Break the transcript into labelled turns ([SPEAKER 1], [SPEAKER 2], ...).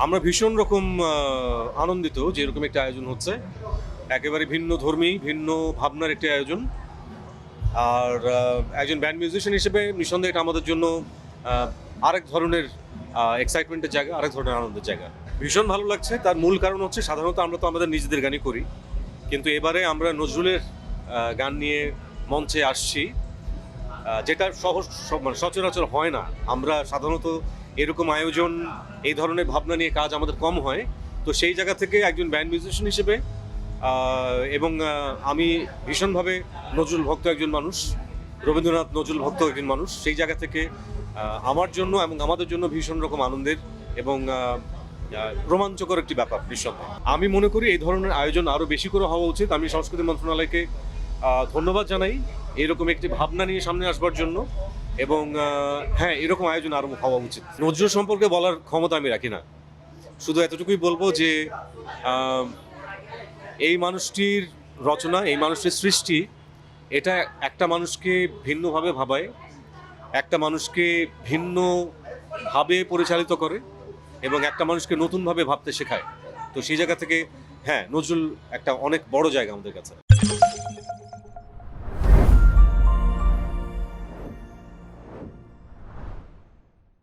[SPEAKER 1] আমরা ভীষণ রকম আনন্দিত যে এরকম একটা আয়োজন হচ্ছে। একেবারে ভিন্ন ধর্মী, ভিন্ন ভাবনার একটি আয়োজন। আর একজন ব্যান্ড মিউজিশিয়ান হিসেবে নিঃসন্দেহে এটা আমাদের জন্য আহ, আরেক ধরনের এক্সাইটমেন্টের জায়গা, আরেক ধরনের আনন্দের জায়গা। ভীষণ ভালো লাগছে। তার মূল কারণ হচ্ছে সাধারণত আমরা তো আমাদের নিজেদের গানই করি, কিন্তু এবারে আমরা নজরুলের গান নিয়ে মঞ্চে আসছি, যেটা মানে সচরাচর হয় না। আমরা সাধারণত এরকম আয়োজন, এই ধরনের ভাবনা নিয়ে কাজ আমাদের কম হয়। তো সেই জায়গা থেকে একজন ব্যান্ড মিউজিশিয়ান হিসেবে এবং আমি ভীষণভাবে নজরুল ভক্ত একজন মানুষ, রবীন্দ্রনাথ নজরুল ভক্ত একজন মানুষ, সেই জায়গা থেকে আমার জন্য এবং আমাদের জন্য ভীষণ রকম আনন্দের এবং রোমাঞ্চকর একটি ব্যাপার নিঃসন্দেহে। আমি মনে করি এই ধরনের আয়োজন আরও বেশি করে হওয়া উচিত। আমি সংস্কৃতি মন্ত্রণালয়কে ধন্যবাদ জানাই এরকম একটি ভাবনা নিয়ে সামনে আসবার জন্য। এবং হ্যাঁ, এরকম আয়োজন আরও হওয়া উচিত। নজরুল সম্পর্কে বলার ক্ষমতা আমি রাখি না, শুধু এতটুকুই বলবো যে আহ, এই মানুষটির রচনা, এই মানুষটির সৃষ্টি, এটা একটা মানুষকে ভিন্নভাবে ভাবায়, একটা মানুষকে ভিন্নভাবে পরিচালিত করে এবং একটা মানুষকে নতুনভাবে ভাবতে শেখায়। তো সেই জায়গা থেকে হ্যাঁ, নজরুল একটা অনেক বড় জায়গা আমাদের কাছে।